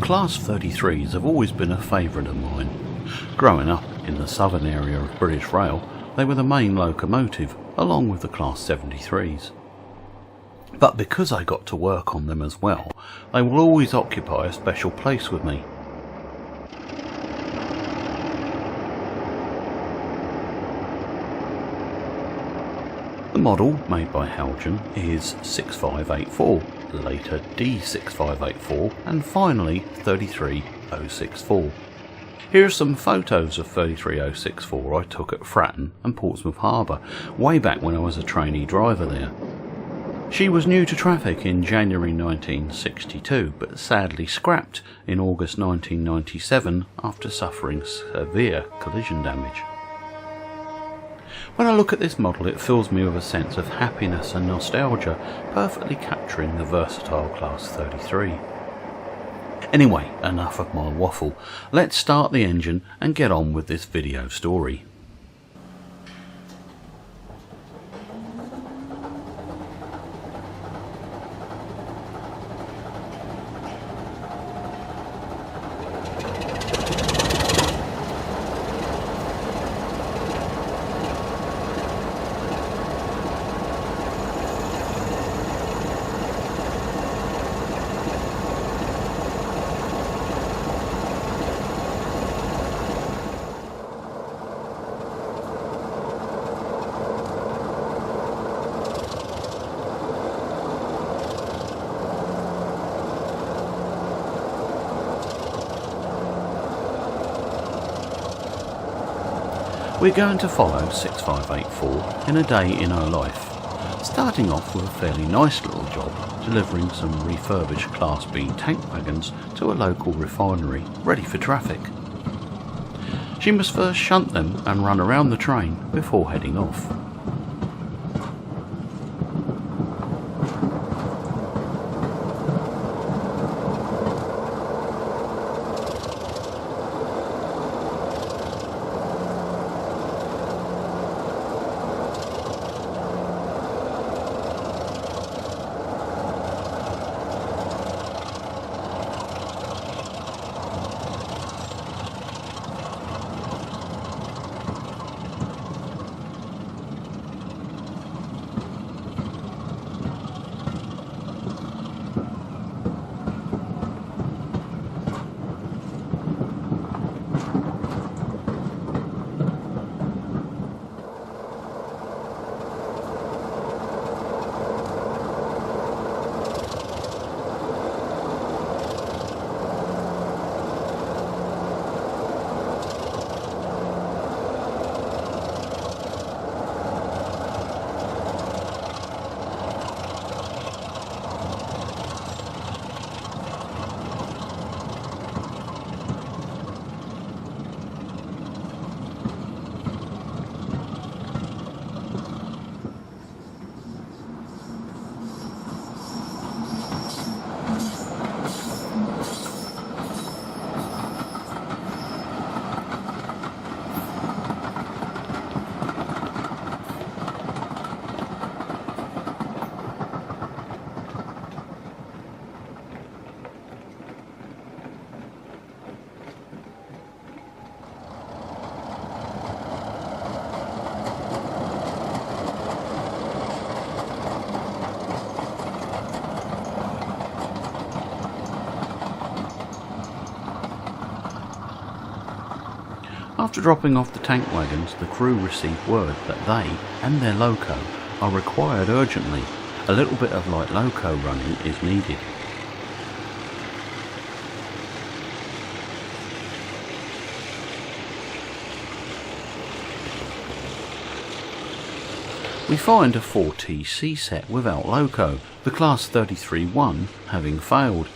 Class 33s have always been a favourite of mine. Growing up in the southern area of British Rail, they were the main locomotive, along with the Class 73s. But because I got to work on them as well, they will always occupy a special place with me. The model, made by Heljan, is 6584, later D6584, and finally 33064. Here are some photos of 33064 I took at Fratton and Portsmouth Harbour, way back when I was a trainee driver there. She was new to traffic in January 1962, but sadly scrapped in August 1997 after suffering severe collision damage. When I look at this model, it fills me with a sense of happiness and nostalgia, perfectly capturing the versatile Class 33. Anyway, enough of my waffle. Let's start the engine and get on with this video story. We're going to follow 6584 in a day in her life, starting off with a fairly nice little job delivering some refurbished Class B tank wagons to a local refinery ready for traffic. She must first shunt them and run around the train before heading off. After dropping off the tank wagons, the crew received word that they and their loco are required urgently. A little bit of light loco running is needed. We find a 4TC set without loco, the Class 33-1 having failed.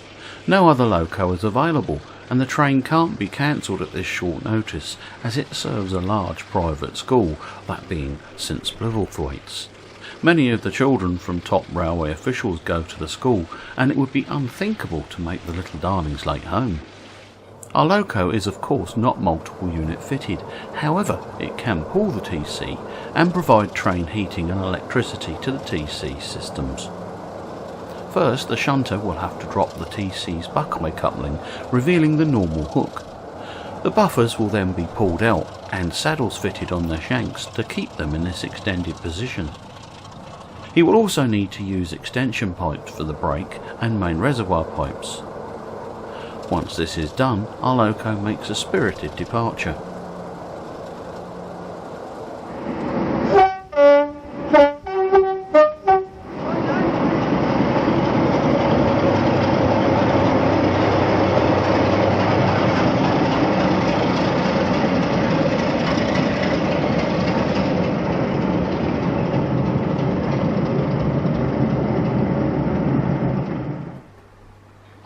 No other loco is available, and the train can't be cancelled at this short notice, as it serves a large private school, that being St Splittlethwaite's. Many of the children from top railway officials go to the school, and it would be unthinkable to make the little darlings late home. Our loco is of course not multiple unit fitted, however it can pull the TC and provide train heating and electricity to the TC systems. First, the shunter will have to drop the TC's buckeye coupling, revealing the normal hook. The buffers will then be pulled out and saddles fitted on their shanks to keep them in this extended position. He will also need to use extension pipes for the brake and main reservoir pipes. Once this is done, our loco makes a spirited departure.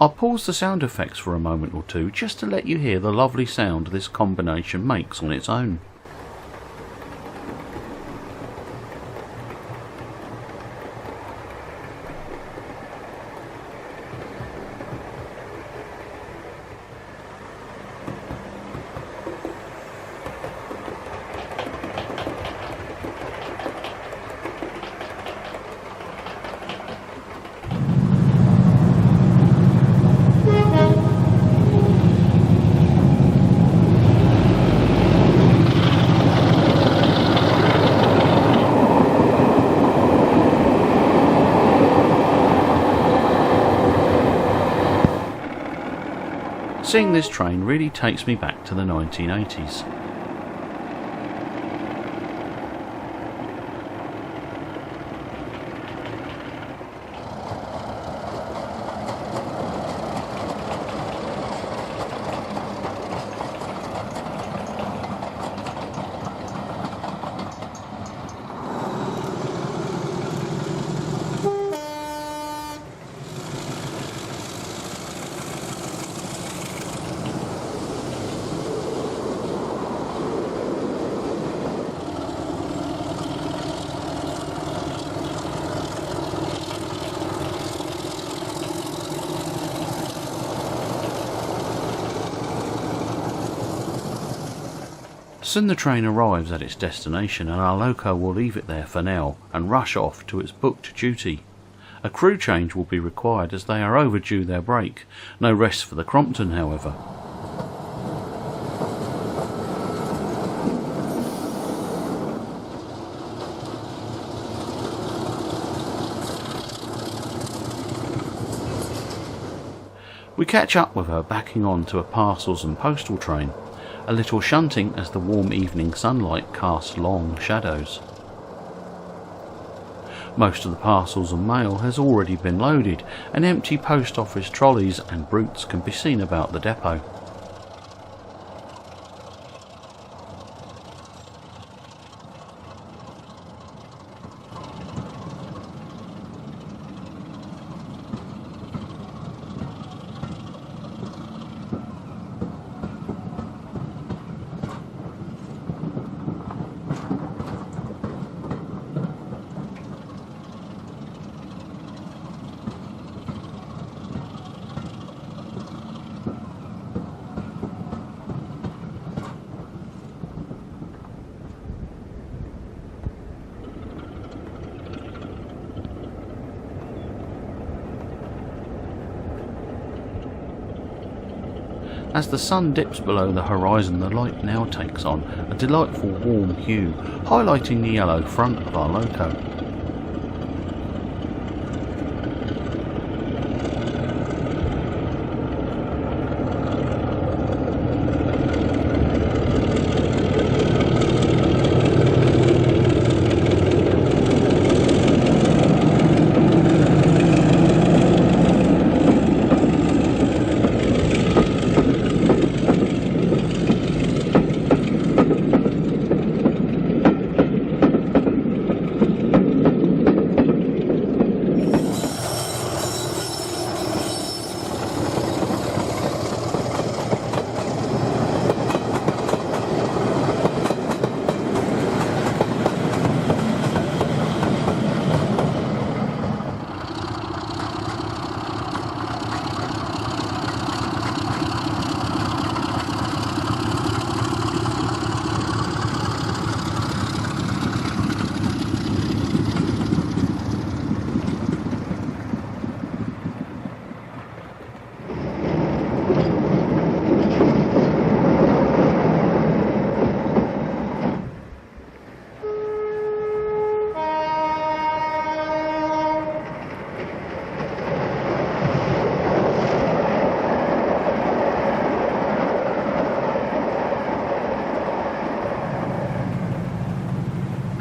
I'll pause the sound effects for a moment or two just to let you hear the lovely sound this combination makes on its own. Seeing this train really takes me back to the 1980s. Soon the train arrives at its destination and our loco will leave it there for now and rush off to its booked duty. A crew change will be required as they are overdue their break. No rest for the Crompton, however. We catch up with her backing on to a parcels and postal train, a little shunting as the warm evening sunlight casts long shadows. Most of the parcels and mail has already been loaded, and empty post office trolleys and brutes can be seen about the depot. As the sun dips below the horizon, the light now takes on a delightful warm hue, highlighting the yellow front of our loco.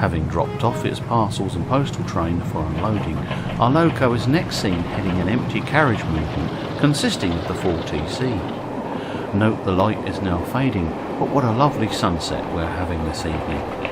Having dropped off its parcels and postal train for unloading, our loco is next seen heading an empty carriage movement consisting of the 4TC. Note the light is now fading, but what a lovely sunset we're having this evening.